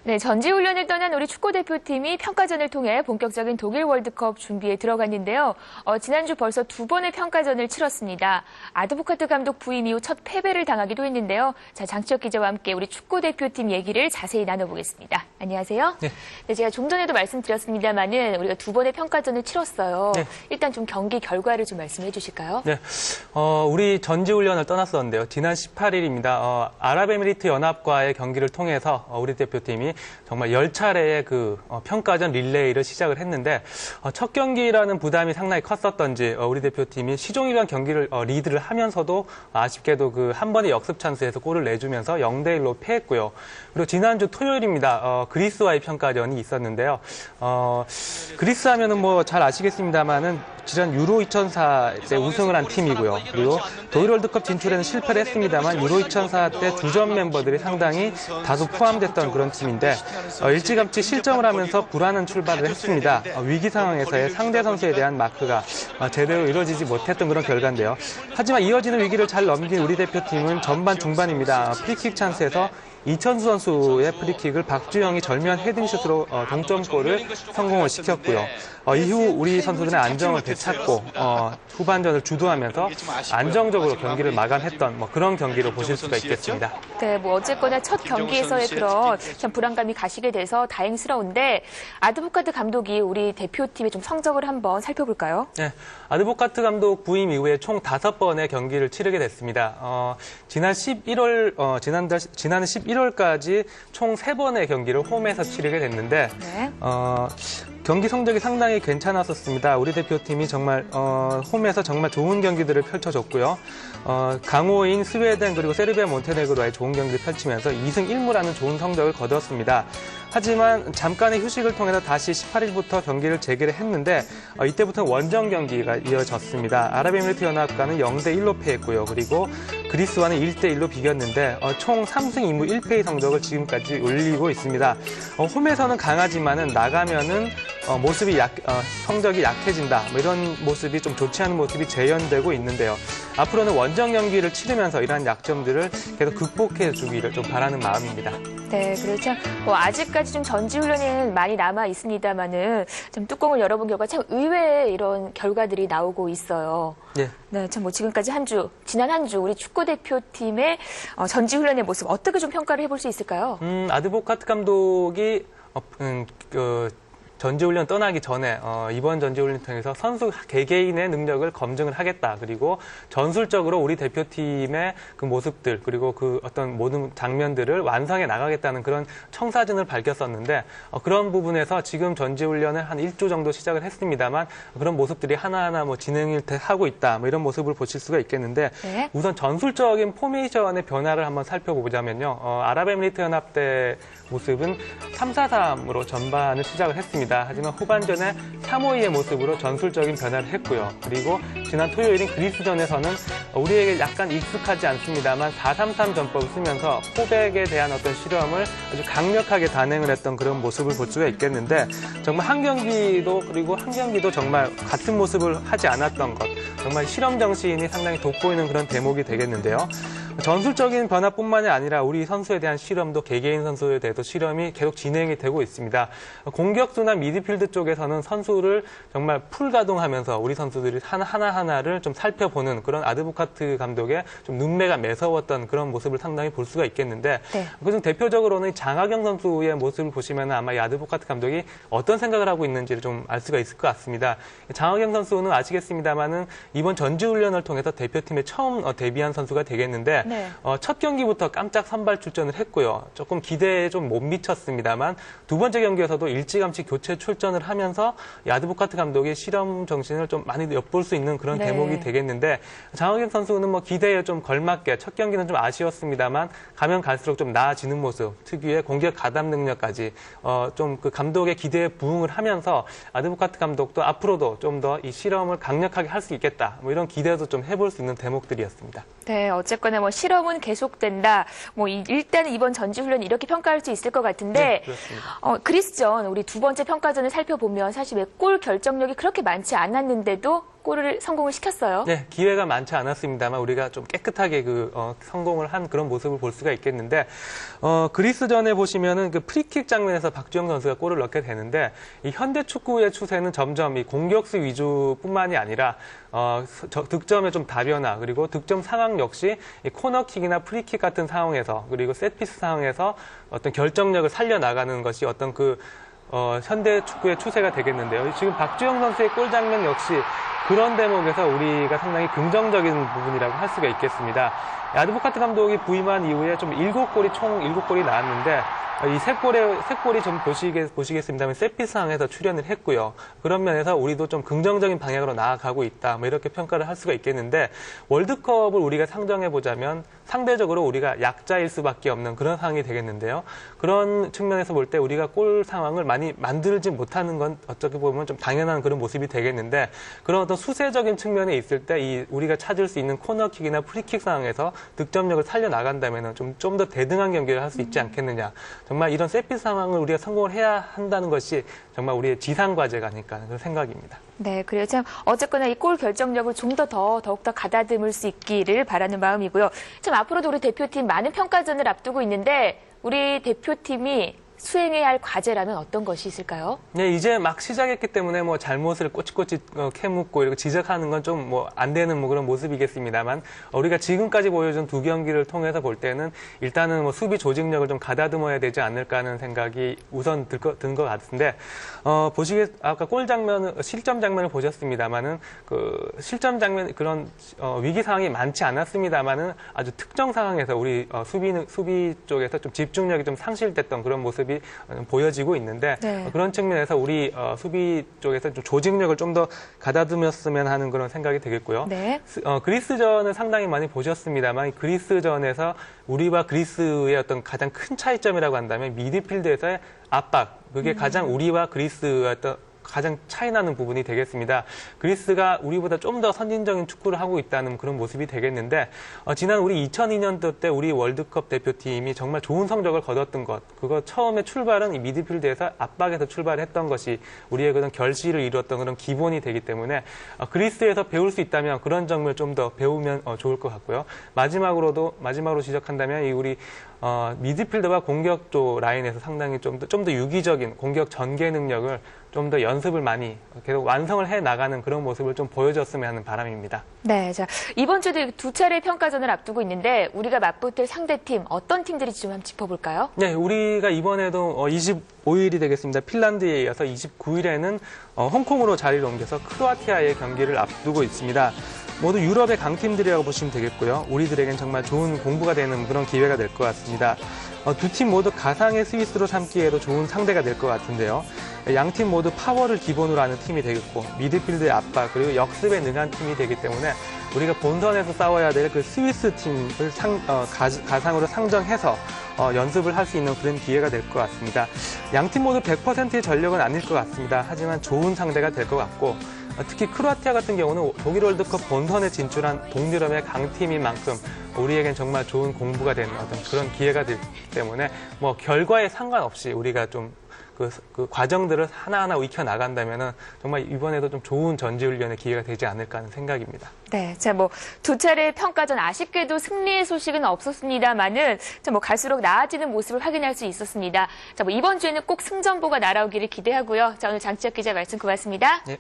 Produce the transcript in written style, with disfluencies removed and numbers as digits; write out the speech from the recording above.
네, 전지훈련을 떠난 우리 축구대표팀이 평가전을 통해 본격적인 독일 월드컵 준비에 들어갔는데요. 지난주 벌써 2번의 평가전을 치렀습니다. 아드보카트 감독 부임 이후 첫 패배를 당하기도 했는데요. 자, 장치혁 기자와 함께 우리 축구대표팀 얘기를 자세히 나눠보겠습니다. 안녕하세요. 네. 네, 제가 좀 전에도 말씀드렸습니다만은 우리가 2번의 평가전을 치렀어요. 네. 일단 좀 경기 결과를 좀 말씀해 주실까요? 네, 우리 전지훈련을 떠났었는데요. 지난 18일입니다. 아랍에미리트 연합과의 경기를 통해서 우리 대표팀이 정말 10차례의 평가전 릴레이를 시작을 했는데 첫 경기라는 부담이 상당히 컸었던지 우리 대표팀이 시종일관 경기를 리드를 하면서도 아쉽게도 한 번의 역습 찬스에서 골을 내주면서 0대1로 패했고요. 그리고 지난주 토요일입니다. 그리스와의 평가전이 있었는데요. 그리스 하면은 잘 아시겠습니다만은 지난 유로 2004 때 우승을 한 팀이고요. 그리고 독일 월드컵 진출에는 실패를 했습니다만 유로 2004 때 주전 멤버들이 상당히 다수 포함됐던 그런 팀인데 일찌감치 실점을 하면서 불안한 출발을 했습니다. 위기 상황에서의 상대 선수에 대한 마크가 제대로 이루어지지 못했던 그런 결과인데요. 하지만 이어지는 위기를 잘 넘긴 우리 대표팀은 전반 중반입니다. 프리킥 찬스에서 이천수 선수의 프리킥을 박주영이 절묘한 헤딩슛으로 동점골을 성공을 시켰고요. 이후 우리 선수들의 안정을 되찾고 후반전을 주도하면서 안정적으로 경기를 마감했던 그런 경기로 보실 수가 있겠습니다. 네, 어쨌거나 첫 경기에서의 그런 참 불안감이 가시게 돼서 다행스러운데 아드보카트 감독이 우리 대표팀의 좀 성적을 한번 살펴볼까요? 네, 아드보카트 감독 부임 이후에 총 5번의 경기를 치르게 됐습니다. 지난해 11월까지 총 3번의 경기를 홈에서 치르게 됐는데 네. 경기 성적이 상당히 괜찮았었습니다. 우리 대표팀이 정말 홈에서 정말 좋은 경기들을 펼쳐줬고요. 강호인, 스웨덴 그리고 세르비아 몬테네그로와의 좋은 경기를 펼치면서 2승 1무라는 좋은 성적을 거두었습니다. 하지만 잠깐의 휴식을 통해서 다시 18일부터 경기를 재개를 했는데 이때부터 원정 경기가 이어졌습니다. 아랍에미리트 연합과는 0대1로 패했고요. 그리고 그리스와는 1대1로 비겼는데 총 3승 2무 1패의 성적을 지금까지 올리고 있습니다. 홈에서는 강하지만은 나가면은 성적이 약해진다. 이런 모습이 좀 좋지 않은 모습이 재현되고 있는데요. 앞으로는 원정 경기를 치르면서 이러한 약점들을 계속 극복해 주기를 좀 바라는 마음입니다. 네, 그렇죠. 아직까지 좀 전지훈련에는 많이 남아 있습니다만은 좀 뚜껑을 열어본 결과 참 의외의 이런 결과들이 나오고 있어요. 네. 네, 참 지금까지 지난 한 주 우리 축구 대표팀의 전지훈련의 모습 어떻게 좀 평가를 해볼 수 있을까요? 아드보카트 감독이 전지훈련 떠나기 전에 이번 전지훈련 통해서 선수 개개인의 능력을 검증을 하겠다. 그리고 전술적으로 우리 대표팀의 그 모습들 그리고 어떤 모든 장면들을 완성해 나가겠다는 그런 청사진을 밝혔었는데 그런 부분에서 지금 전지훈련을 한 1주 정도 시작을 했습니다만 그런 모습들이 하나하나 진행을 하고 있다. 이런 모습을 보실 수가 있겠는데 네. 우선 전술적인 포메이션의 변화를 한번 살펴보자면요. 아랍에미리트 연합 때 모습은 3-4-3으로 전반을 시작을 했습니다. 하지만 후반전에 3-5-2의 모습으로 전술적인 변화를 했고요. 그리고 지난 토요일인 그리스전에서는 우리에게 약간 익숙하지 않습니다만 4-3-3 전법을 쓰면서 포백에 대한 어떤 실험을 아주 강력하게 단행을 했던 그런 모습을 볼 수가 있겠는데 정말 한 경기도 정말 같은 모습을 하지 않았던 것 정말 실험 정신이 상당히 돋보이는 그런 대목이 되겠는데요. 전술적인 변화뿐만이 아니라 우리 선수에 대한 실험도 개개인 선수에 대해서 실험이 계속 진행이 되고 있습니다. 공격수나 미드필드 쪽에서는 선수를 정말 풀가동하면서 우리 선수들이 하나하나를 좀 살펴보는 그런 아드보카트 감독의 좀 눈매가 매서웠던 그런 모습을 상당히 볼 수가 있겠는데 네. 그중 대표적으로는 장하경 선수의 모습을 보시면 아마 이 아드보카트 감독이 어떤 생각을 하고 있는지를 좀 알 수가 있을 것 같습니다. 장하경 선수는 아시겠습니다만은 이번 전지훈련을 통해서 대표팀에 처음 데뷔한 선수가 되겠는데 네. 첫 경기부터 깜짝 선발 출전을 했고요. 조금 기대에 좀 못 미쳤습니다만 두 번째 경기에서도 일찌감치 교체 출전을 하면서 아드보카트 감독의 실험 정신을 좀 많이 엿볼 수 있는 그런 네. 대목이 되겠는데 장하경 선수는 기대에 좀 걸맞게 첫 경기는 좀 아쉬웠습니다만 가면 갈수록 좀 나아지는 모습, 특유의 공격 가담 능력까지 좀 감독의 기대에 부응을 하면서 아드보카트 감독도 앞으로도 좀 더 이 실험을 강력하게 할 수 있겠다. 이런 기대도 좀 해볼 수 있는 대목들이었습니다. 네, 어쨌거나 실험은 계속된다. 일단 이번 전지훈련 이렇게 평가할 수 있을 것 같은데 네, 그렇습니다. 그리스전 우리 두 번째 평가전을 살펴보면 사실 골 결정력이 그렇게 많지 않았는데도 골을 성공을 시켰어요. 네, 기회가 많지 않았습니다만 우리가 좀 깨끗하게 성공을 한 그런 모습을 볼 수가 있겠는데, 그리스전에 보시면은 그 프리킥 장면에서 박주영 선수가 골을 넣게 되는데, 이 현대 축구의 추세는 점점 이 공격수 위주뿐만이 아니라 득점의 좀 다변화, 그리고 득점 상황 역시 이 코너킥이나 프리킥 같은 상황에서, 그리고 세트피스 상황에서 어떤 결정력을 살려나가는 것이 어떤 현대 축구의 추세가 되겠는데요. 지금 박주영 선수의 골 장면 역시 그런 대목에서 우리가 상당히 긍정적인 부분이라고 할 수가 있겠습니다. 아드보카트 감독이 부임한 이후에 총 7골이 나왔는데, 이 세 골이 좀 보시겠습니다만 세트피스 상황에서 출연을 했고요. 그런 면에서 우리도 좀 긍정적인 방향으로 나아가고 있다, 이렇게 평가를 할 수가 있겠는데, 월드컵을 우리가 상정해 보자면 상대적으로 우리가 약자일 수밖에 없는 그런 상황이 되겠는데요. 그런 측면에서 볼 때 우리가 골 상황을 많이 만들지 못하는 건 어떻게 보면 좀 당연한 그런 모습이 되겠는데, 그런 어떤 수세적인 측면에 있을 때 우리가 찾을 수 있는 코너킥이나 프리킥 상황에서 득점력을 살려나간다면 좀 더 대등한 경기를 할 수 있지 않겠느냐. 정말 이런 세트피스 상황을 우리가 성공을 해야 한다는 것이 정말 우리의 지상과제가 아닐까 하는 그런 생각입니다. 네, 그래요. 참 어쨌거나 이 골 결정력을 좀 더욱더 가다듬을 수 있기를 바라는 마음이고요. 참 앞으로도 우리 대표팀 많은 평가전을 앞두고 있는데, 우리 대표팀이 수행해야 할 과제라면 어떤 것이 있을까요? 네, 이제 막 시작했기 때문에 잘못을 꼬치꼬치 캐묻고 이렇게 지적하는 건 좀 안 되는 그런 모습이겠습니다만, 우리가 지금까지 보여준 두 경기를 통해서 볼 때는 일단은 수비 조직력을 좀 가다듬어야 되지 않을까 하는 생각이 우선 든 것 같은데, 아까 실점 장면을 보셨습니다만은 실점 장면 그런 위기 상황이 많지 않았습니다만은 아주 특정 상황에서 우리 수비 쪽에서 좀 집중력이 좀 상실됐던 그런 모습이 보여지고 있는데, 네. 그런 측면에서 우리 수비 쪽에서 좀 조직력을 좀 더 가다듬었으면 하는 그런 생각이 되겠고요. 네. 그리스전은 상당히 많이 보셨습니다만, 그리스전에서 우리와 그리스의 어떤 가장 큰 차이점이라고 한다면 미드필드에서의 압박, 그게 가장 우리와 그리스의 어떤 가장 차이나는 부분이 되겠습니다. 그리스가 우리보다 좀 더 선진적인 축구를 하고 있다는 그런 모습이 되겠는데, 지난 우리 2002년도 때 우리 월드컵 대표팀이 정말 좋은 성적을 거뒀던 것, 그거 처음에 출발은 이 미드필드에서 압박에서 출발했던 것이 우리의 그런 결실을 이루었던 그런 기본이 되기 때문에, 그리스에서 배울 수 있다면 그런 점을 좀 더 배우면 좋을 것 같고요. 마지막으로 지적한다면 우리 미드필더와 공격 쪽 라인에서 상당히 좀 더 유기적인 공격 전개 능력을 좀 더 연습을 많이 계속 완성을 해 나가는 그런 모습을 좀 보여줬으면 하는 바람입니다. 네, 자 이번 주도 두 차례 평가전을 앞두고 있는데, 우리가 맞붙을 상대팀 어떤 팀들인지 좀 한번 짚어볼까요? 네, 우리가 이번에도 25일이 되겠습니다. 핀란드에 이어서 29일에는 홍콩으로 자리를 옮겨서 크로아티아의 경기를 앞두고 있습니다. 모두 유럽의 강팀들이라고 보시면 되겠고요. 우리들에겐 정말 좋은 공부가 되는 그런 기회가 될 것 같습니다. 두 팀 모두 가상의 스위스로 삼기에도 좋은 상대가 될 것 같은데요. 양 팀 모두 파워를 기본으로 하는 팀이 되겠고, 미드필드의 압박, 그리고 역습에 능한 팀이 되기 때문에 우리가 본선에서 싸워야 될 그 스위스 팀을 가상으로 상정해서 연습을 할 수 있는 그런 기회가 될 것 같습니다. 양 팀 모두 100%의 전력은 아닐 것 같습니다. 하지만 좋은 상대가 될 것 같고, 특히 크로아티아 같은 경우는 독일 월드컵 본선에 진출한 동유럽의 강팀인 만큼 우리에겐 정말 좋은 공부가 되는 어떤 그런 기회가 되기 때문에 결과에 상관없이 우리가 좀 그 과정들을 하나하나 익혀 나간다면은 정말 이번에도 좀 좋은 전지훈련의 기회가 되지 않을까 하는 생각입니다. 네, 자 두 차례 평가전 아쉽게도 승리의 소식은 없었습니다만은 갈수록 나아지는 모습을 확인할 수 있었습니다. 자 이번 주에는 꼭 승전보가 날아오기를 기대하고요. 자 오늘 장치혁 기자 말씀 고맙습니다. 네.